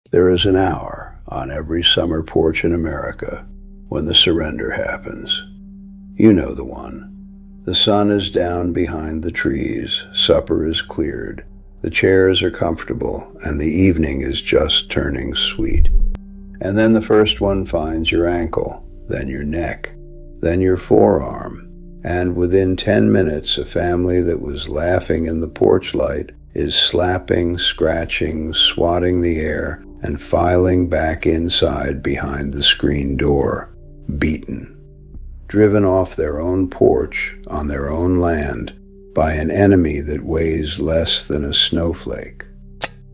There is an hour on every summer porch in America when the surrender happens. You know the one. The sun is down behind the trees, supper is cleared, the chairs are comfortable, and the evening is just turning sweet. And then the first one finds your ankle, then your neck, then your forearm, and within 10 minutes a family that was laughing in the porch light is slapping, scratching, swatting the air, and filing back inside behind the screen door, beaten, driven off their own porch on their own land by an enemy that weighs less than a snowflake.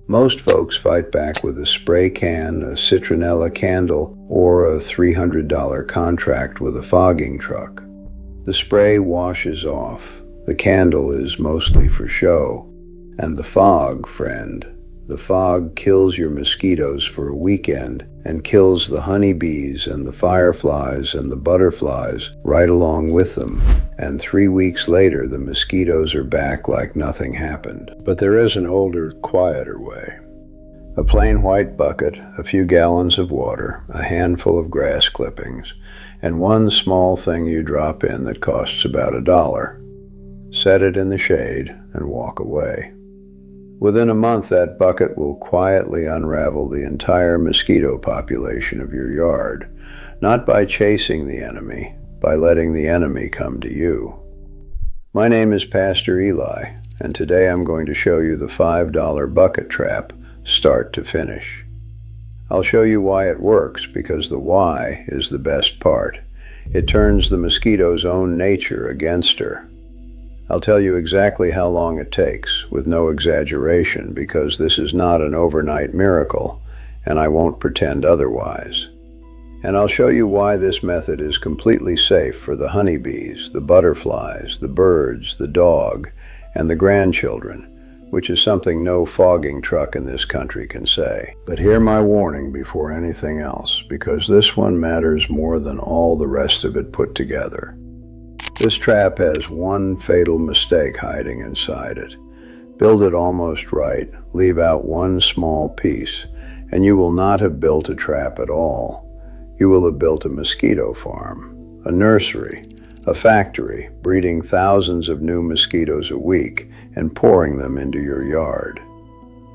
Most folks fight back with a spray can, a citronella candle, or a $300 contract with a fogging truck. The spray washes off, the candle is mostly for show, and the fog, friend, the fog kills your mosquitoes for a weekend and kills the honeybees and the fireflies and the butterflies right along with them. And 3 weeks later, the mosquitoes are back like nothing happened. But there is an older, quieter way. A plain white bucket, a few gallons of water, a handful of grass clippings, and one small thing you drop in that costs about $1. Set it in the shade and walk away. Within a month, that bucket will quietly unravel the entire mosquito population of your yard, not by chasing the enemy, by letting the enemy come to you. My name is Pastor Eli, and today I'm going to show you the $5 bucket trap, start to finish. I'll show you why it works, because the why is the best part. It turns the mosquito's own nature against her. I'll tell you exactly how long it takes, with no exaggeration, because this is not an overnight miracle, and I won't pretend otherwise. And I'll show you why this method is completely safe for the honeybees, the butterflies, the birds, the dog, and the grandchildren, which is something no fogging truck in this country can say. But hear my warning before anything else, because this one matters more than all the rest of it put together. This trap has one fatal mistake hiding inside it. Build it almost right, leave out one small piece, and you will not have built a trap at all. You will have built a mosquito farm, a nursery, a factory, breeding thousands of new mosquitoes a week and pouring them into your yard.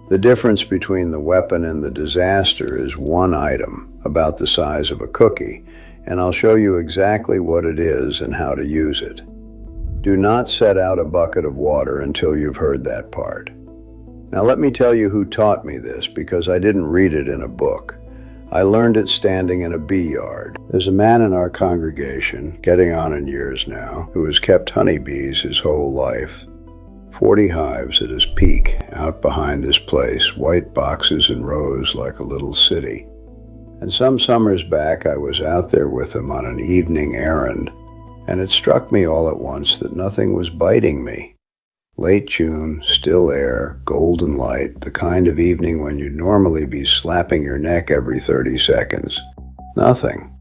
The difference between the weapon and the disaster is one item, about the size of a cookie, and I'll show you exactly what it is and how to use it. Do not set out a bucket of water until you've heard that part. Now let me tell you who taught me this, because I didn't read it in a book. I learned it standing in a bee yard. There's a man in our congregation, getting on in years now, who has kept honeybees his whole life. 40 hives at his peak, out behind this place, white boxes in rows like a little city. And some summers back, I was out there with him on an evening errand, and it struck me all at once that nothing was biting me. Late June, still air, golden light, the kind of evening when you'd normally be slapping your neck every 30 seconds. Nothing.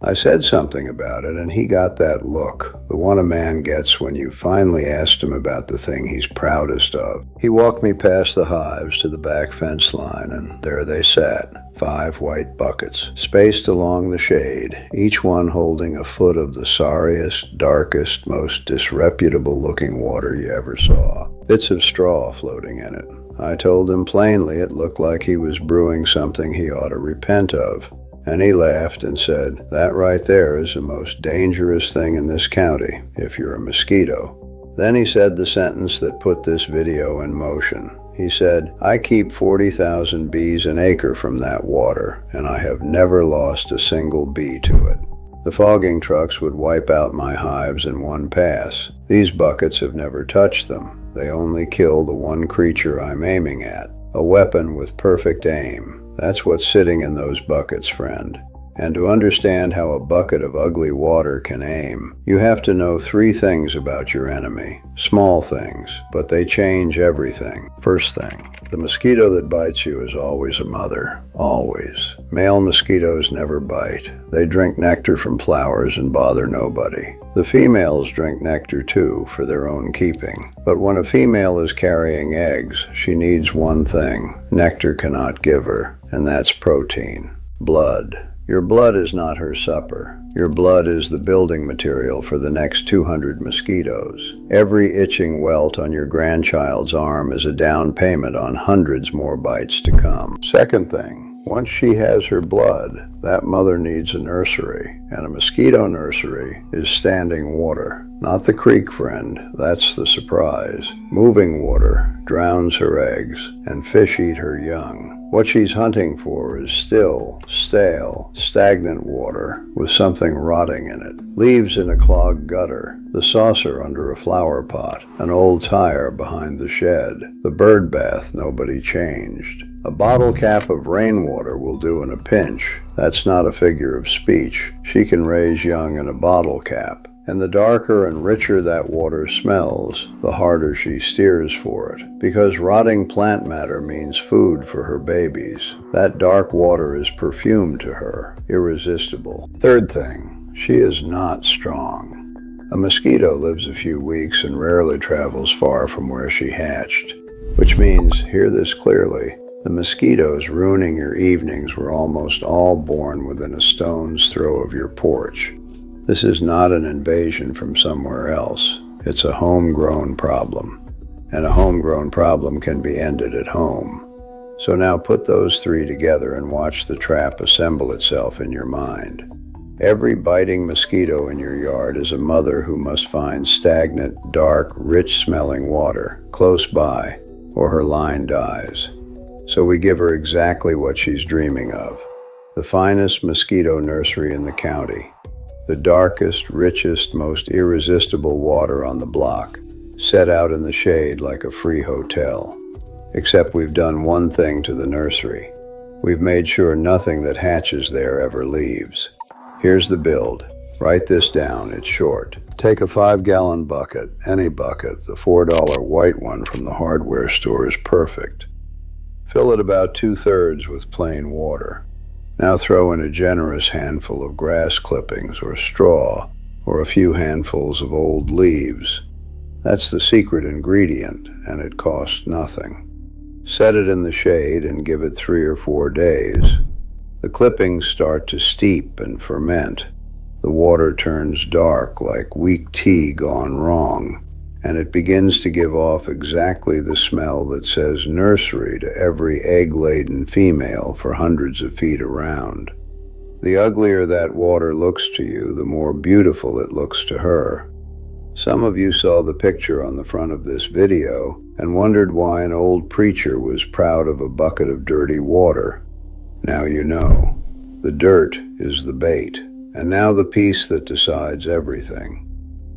I said something about it, and he got that look, the one a man gets when you finally asked him about the thing he's proudest of. He walked me past the hives to the back fence line, and there they sat, 5 white buckets, spaced along the shade, each one holding a foot of the sorriest, darkest, most disreputable-looking water you ever saw. Bits of straw floating in it. I told him plainly it looked like he was brewing something he ought to repent of. And he laughed and said, "That right there is the most dangerous thing in this county, if you're a mosquito." Then he said the sentence that put this video in motion. He said, "I keep 40,000 bees an acre from that water, and I have never lost a single bee to it. The fogging trucks would wipe out my hives in one pass. These buckets have never touched them. They only kill the one creature I'm aiming at. A weapon with perfect aim. That's what's sitting in those buckets, friend. And to understand how a bucket of ugly water can aim, you have to know 3 things about your enemy. Small things, but they change everything. First thing, the mosquito that bites you is always a mother. Always. Male mosquitoes never bite. They drink nectar from flowers and bother nobody. The females drink nectar too, for their own keeping. But when a female is carrying eggs, she needs one thing nectar cannot give her, and that's protein. Blood. Your blood is not her supper. Your blood is the building material for the next 200 mosquitoes. Every itching welt on your grandchild's arm is a down payment on hundreds more bites to come. Second thing, once she has her blood, that mother needs a nursery, and a mosquito nursery is standing water. Not the creek friend, that's the surprise. Moving water drowns her eggs, and fish eat her young. What she's hunting for is still, stale, stagnant water with something rotting in it. Leaves in a clogged gutter, the saucer under a flower pot, an old tire behind the shed, the bird bath nobody changed. A bottle cap of rainwater will do in a pinch. That's not a figure of speech. She can raise young in a bottle cap. And the darker and richer that water smells, the harder she steers for it. Because rotting plant matter means food for her babies. That dark water is perfume to her, irresistible. Third thing, she is not strong. A mosquito lives a few weeks and rarely travels far from where she hatched. Which means, hear this clearly, the mosquitoes ruining your evenings were almost all born within a stone's throw of your porch. This is not an invasion from somewhere else. It's a homegrown problem. And a homegrown problem can be ended at home. So now put those three together and watch the trap assemble itself in your mind. Every biting mosquito in your yard is a mother who must find stagnant, dark, rich-smelling water close by, or her line dies. So we give her exactly what she's dreaming of. The finest mosquito nursery in the county. The darkest, richest, most irresistible water on the block, set out in the shade like a free hotel. Except we've done one thing to the nursery. We've made sure nothing that hatches there ever leaves. Here's the build. Write this down, it's short. Take a 5-gallon bucket, any bucket. The $4 white one from the hardware store is perfect. Fill it about 2/3 with plain water. Now throw in a generous handful of grass clippings or straw, or a few handfuls of old leaves. That's the secret ingredient, and it costs nothing. Set it in the shade and give it 3 or 4 days. The clippings start to steep and ferment. The water turns dark like weak tea gone wrong, and it begins to give off exactly the smell that says nursery to every egg-laden female for hundreds of feet around. The uglier that water looks to you, the more beautiful it looks to her. Some of you saw the picture on the front of this video and wondered why an old preacher was proud of a bucket of dirty water. Now you know. The dirt is the bait, and now the piece that decides everything.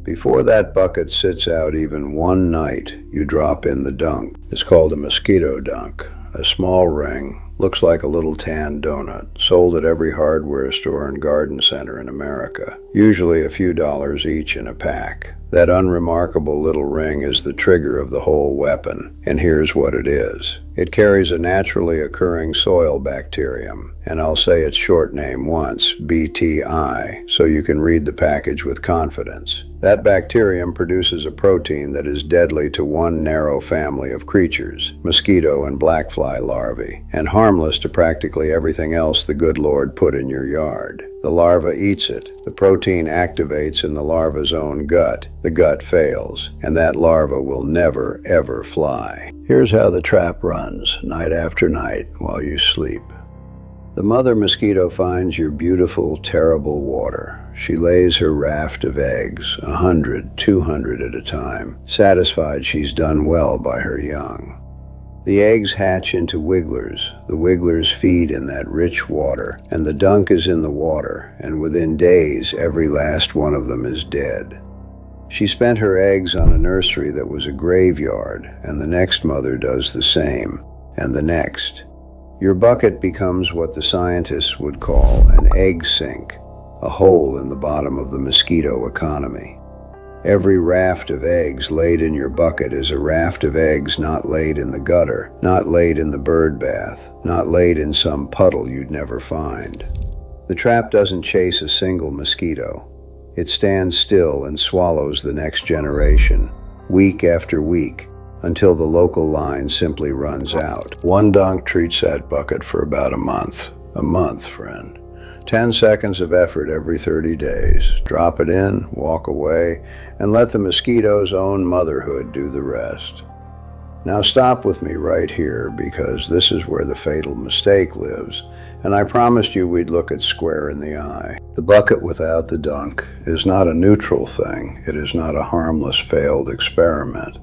Before that bucket sits out even one night, you drop in the dunk. It's called a mosquito dunk. A small ring, looks like a little tan donut, sold at every hardware store and garden center in America. Usually a few dollars each in a pack. That unremarkable little ring is the trigger of the whole weapon, and here's what it is. It carries a naturally occurring soil bacterium, and I'll say its short name once, BTI, so you can read the package with confidence. That bacterium produces a protein that is deadly to one narrow family of creatures, mosquito and blackfly larvae, and harmless to practically everything else the good Lord put in your yard. The larva eats it. The protein activates in the larva's own gut. The gut fails, and that larva will never, ever fly. Here's how the trap runs, night after night, while you sleep. The mother mosquito finds your beautiful, terrible water. She lays her raft of eggs, 100, 200 at a time, satisfied she's done well by her young. The eggs hatch into wigglers. The wigglers feed in that rich water, and the dunk is in the water, and within days, every last one of them is dead. She spent her eggs on a nursery that was a graveyard, and the next mother does the same, and the next. Your bucket becomes what the scientists would call an egg sink, a hole in the bottom of the mosquito economy. Every raft of eggs laid in your bucket is a raft of eggs not laid in the gutter, not laid in the bird bath, not laid in some puddle you'd never find. The trap doesn't chase a single mosquito. It stands still and swallows the next generation, week after week, until the local line simply runs out. One dunk treats that bucket for about a month. A month, friend. 10 seconds of effort every 30 days. Drop it in, walk away, and let the mosquito's own motherhood do the rest. Now stop with me right here, because this is where the fatal mistake lives, and I promised you we'd look it square in the eye. The bucket without the dunk is not a neutral thing. It is not a harmless failed experiment.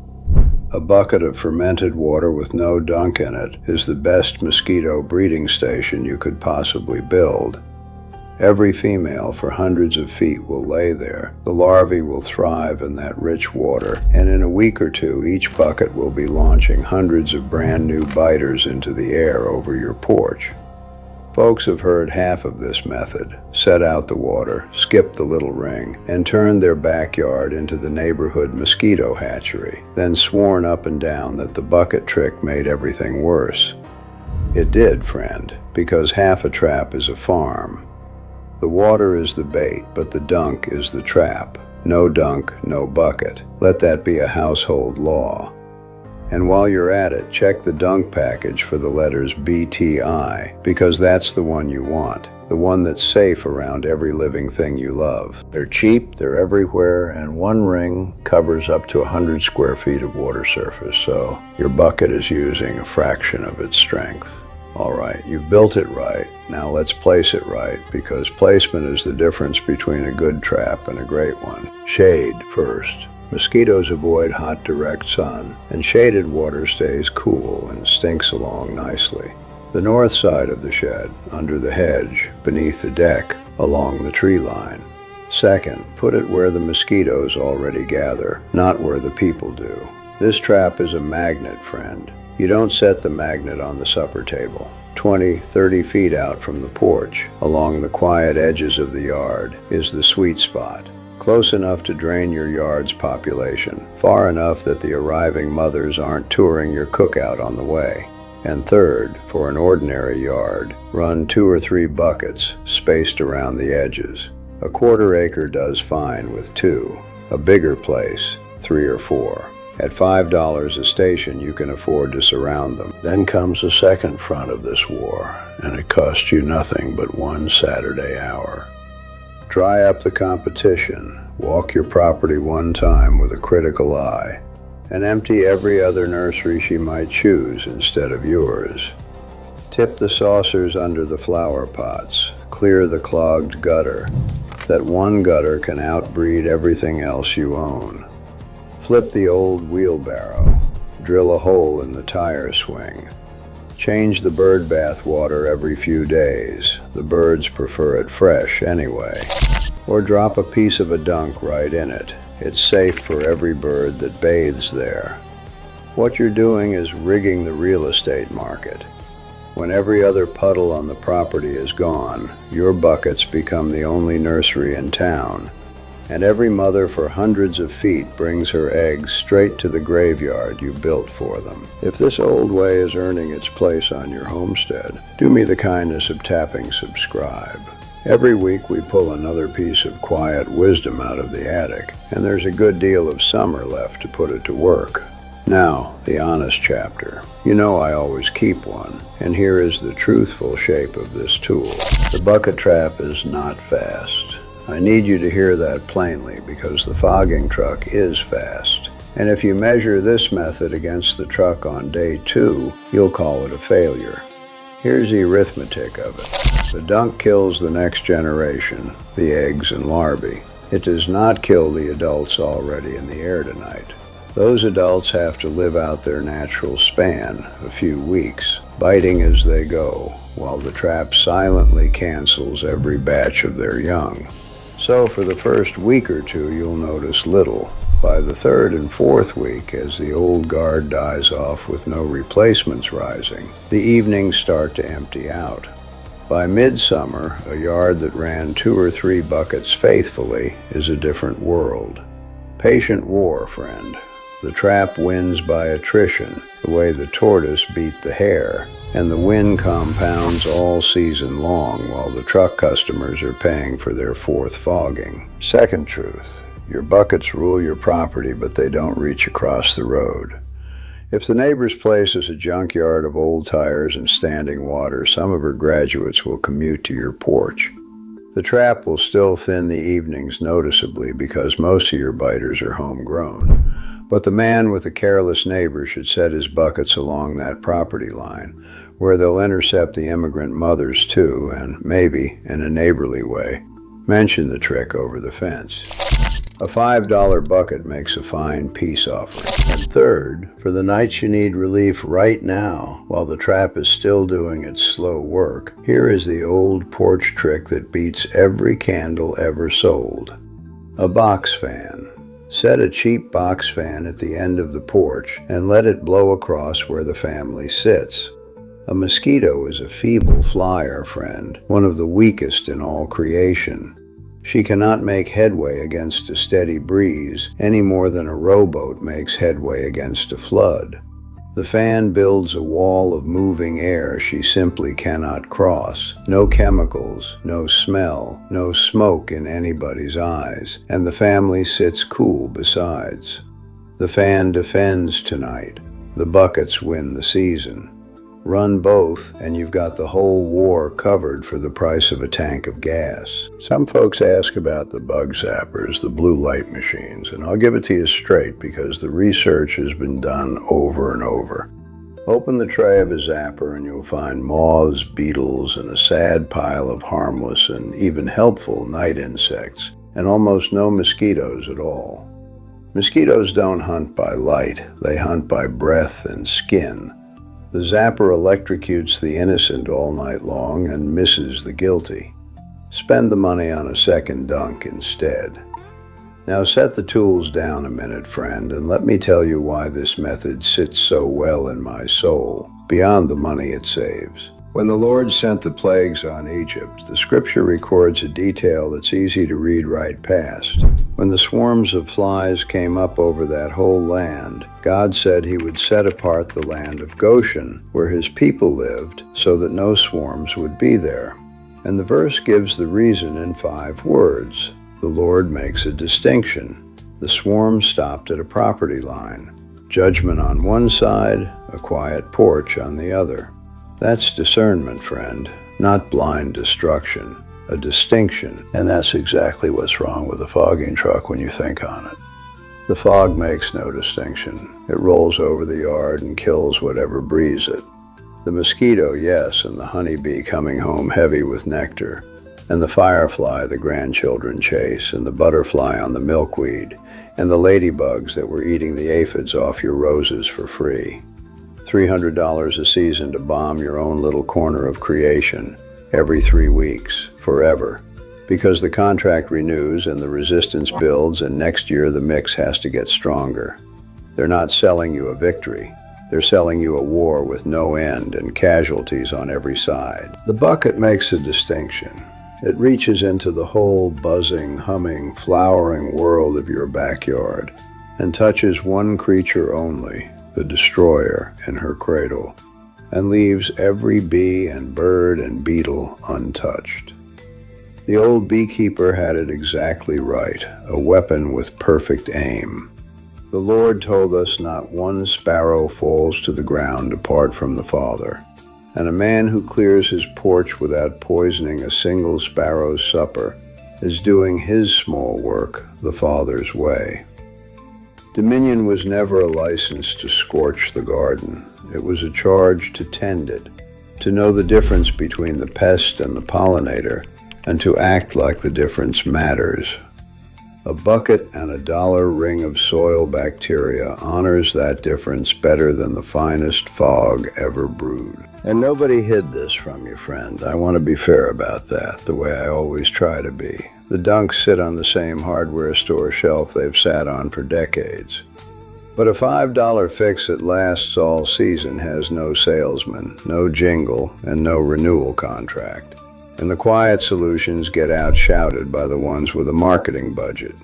A bucket of fermented water with no dunk in it is the best mosquito breeding station you could possibly build. Every female for hundreds of feet will lay there. The larvae will thrive in that rich water, and in a week or two, each bucket will be launching hundreds of brand new biters into the air over your porch. Folks have heard half of this method: set out the water, skip the little ring, and turn their backyard into the neighborhood mosquito hatchery, then sworn up and down that the bucket trick made everything worse. It did, friend, because half a trap is a farm. The water is the bait, but the dunk is the trap. No dunk, no bucket. Let that be a household law. And while you're at it, check the dunk package for the letters BTI, because that's the one you want. The one that's safe around every living thing you love. They're cheap, they're everywhere, and one ring covers up to 100 square feet of water surface, so your bucket is using a fraction of its strength. All right, you've built it right. Now let's place it right, because placement is the difference between a good trap and a great one. Shade first. Mosquitoes avoid hot, direct sun, and shaded water stays cool and stinks along nicely. The north side of the shed, under the hedge, beneath the deck, along the tree line. Second, put it where the mosquitoes already gather, not where the people do. This trap is a magnet, friend. You don't set the magnet on the supper table. 20, 30 feet out from the porch, along the quiet edges of the yard, is the sweet spot. Close enough to drain your yard's population, far enough that the arriving mothers aren't touring your cookout on the way. And third, for an ordinary yard, run 2 or 3 buckets spaced around the edges. A quarter acre does fine with 2. A bigger place, 3 or 4. At $5 a station, you can afford to surround them. Then comes the second front of this war, and it costs you nothing but 1 Saturday hour. Dry up the competition, walk your property 1 time with a critical eye, and empty every other nursery she might choose instead of yours. Tip the saucers under the flower pots, clear the clogged gutter. That one gutter can outbreed everything else you own. Flip the old wheelbarrow, drill a hole in the tire swing. Change the bird bath water every few days. The birds prefer it fresh anyway. Or drop a piece of a dunk right in it. It's safe for every bird that bathes there. What you're doing is rigging the real estate market. When every other puddle on the property is gone, your buckets become the only nursery in town. And every mother for hundreds of feet brings her eggs straight to the graveyard you built for them. If this old way is earning its place on your homestead, do me the kindness of tapping subscribe. Every week we pull another piece of quiet wisdom out of the attic, and there's a good deal of summer left to put it to work. Now, the honest chapter. You know I always keep one, and here is the truthful shape of this tool. The bucket trap is not fast. I need you to hear that plainly, because the fogging truck is fast. And if you measure this method against the truck on day 2, you'll call it a failure. Here's the arithmetic of it. The dunk kills the next generation, the eggs and larvae. It does not kill the adults already in the air tonight. Those adults have to live out their natural span, a few weeks, biting as they go, while the trap silently cancels every batch of their young. So for the first week or 2, you'll notice little. By the 3rd and 4th week, as the old guard dies off with no replacements rising, the evenings start to empty out. By midsummer, a yard that ran 2 or 3 buckets faithfully is a different world. Patient war, friend. The trap wins by attrition, the way the tortoise beat the hare, and the win compounds all season long while the truck customers are paying for their 4th fogging. Second truth, your buckets rule your property, but they don't reach across the road. If the neighbor's place is a junkyard of old tires and standing water, some of her graduates will commute to your porch. The trap will still thin the evenings noticeably because most of your biters are homegrown. But the man with a careless neighbor should set his buckets along that property line, where they'll intercept the immigrant mothers too, and maybe, in a neighborly way, mention the trick over the fence. A $5 bucket makes a fine peace offering. And third, for the nights you need relief right now, while the trap is still doing its slow work, here is the old porch trick that beats every candle ever sold. A box fan. Set a cheap box fan at the end of the porch and let it blow across where the family sits. A mosquito is a feeble flyer, friend, one of the weakest in all creation. She cannot make headway against a steady breeze any more than a rowboat makes headway against a flood. The fan builds a wall of moving air she simply cannot cross. No chemicals, no smell, no smoke in anybody's eyes, and the family sits cool besides. The fan defends tonight. The buckets win the season. Run both, and you've got the whole war covered for the price of a tank of gas. Some folks ask about the bug zappers, the blue light machines, and I'll give it to you straight because the research has been done over and over. Open the tray of a zapper and you'll find moths, beetles, and a sad pile of harmless and even helpful night insects, and almost no mosquitoes at all. Mosquitoes don't hunt by light, they hunt by breath and skin. The zapper electrocutes the innocent all night long and misses the guilty. Spend the money on a second dunk instead. Now set the tools down a minute, friend, and let me tell you why this method sits so well in my soul, beyond the money it saves. When the Lord sent the plagues on Egypt, the scripture records a detail that's easy to read right past. When the swarms of flies came up over that whole land, God said he would set apart the land of Goshen, where his people lived, so that no swarms would be there. And the verse gives the reason in 5 words. The Lord makes a distinction. The swarms stopped at a property line. Judgment on one side, a quiet porch on the other. That's discernment, friend, not blind destruction. A distinction, and that's exactly what's wrong with a fogging truck when you think on it. The fog makes no distinction. It rolls over the yard and kills whatever breathes it. The mosquito, yes, and the honeybee coming home heavy with nectar, and the firefly the grandchildren chase, and the butterfly on the milkweed, and the ladybugs that were eating the aphids off your roses for free. $300 a season to bomb your own little corner of creation every 3 weeks, forever, because the contract renews and the resistance builds and next year the mix has to get stronger. They're not selling you a victory. They're selling you a war with no end and casualties on every side. The bucket makes a distinction. It reaches into the whole buzzing, humming, flowering world of your backyard and touches one creature only, the destroyer in her cradle, and leaves every bee and bird and beetle untouched. The old beekeeper had it exactly right, a weapon with perfect aim. The Lord told us not one sparrow falls to the ground apart from the Father, and a man who clears his porch without poisoning a single sparrow's supper is doing his small work the Father's way. Dominion was never a license to scorch the garden. It was a charge to tend it, to know the difference between the pest and the pollinator, and to act like the difference matters. A bucket and a $1 ring of soil bacteria honors that difference better than the finest fog ever brewed. And nobody hid this from you, friend. I want to be fair about that, the way I always try to be. The dunks sit on the same hardware store shelf they've sat on for decades. But a $5 fix that lasts all season has no salesman, no jingle, and no renewal contract. And the quiet solutions get outshouted by the ones with a marketing budget.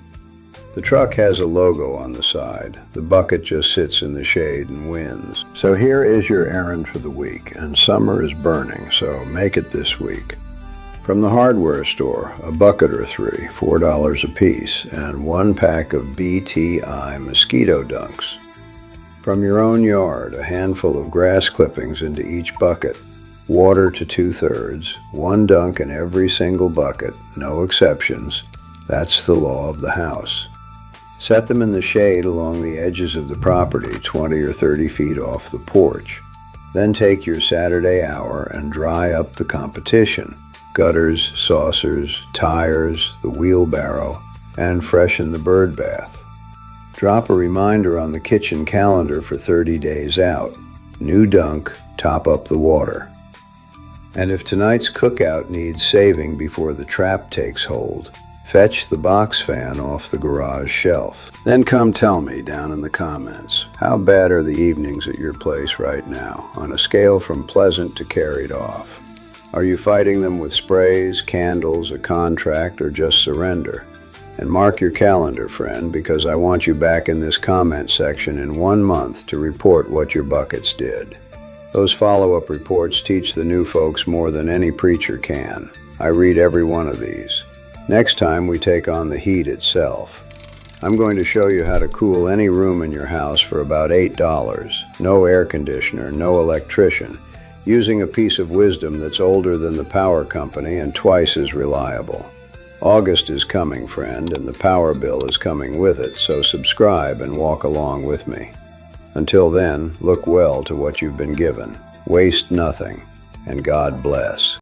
The truck has a logo on the side. The bucket just sits in the shade and wins. So here is your errand for the week, and summer is burning, so make it this week. From the hardware store, a bucket or 3, $4 a piece, and 1 pack of BTI mosquito dunks. From your own yard, a handful of grass clippings into each bucket. Water to 2/3, 1 dunk in every single bucket, no exceptions. That's the law of the house. Set them in the shade along the edges of the property, 20 or 30 feet off the porch. Then take your Saturday hour and dry up the competition. Gutters, saucers, tires, the wheelbarrow, and freshen the bird bath. Drop a reminder on the kitchen calendar for 30 days out. New dunk, top up the water. And if tonight's cookout needs saving before the trap takes hold, fetch the box fan off the garage shelf. Then come tell me down in the comments, how bad are the evenings at your place right now, on a scale from pleasant to carried off? Are you fighting them with sprays, candles, a contract, or just surrender? And mark your calendar, friend, because I want you back in this comment section in 1 month to report what your buckets did. Those follow-up reports teach the new folks more than any preacher can. I read every one of these. Next time we take on the heat itself. I'm going to show you how to cool any room in your house for about $8. No air conditioner, no electrician, using a piece of wisdom that's older than the power company and twice as reliable. August is coming, friend, and the power bill is coming with it, so subscribe and walk along with me. Until then, look well to what you've been given. Waste nothing, and God bless.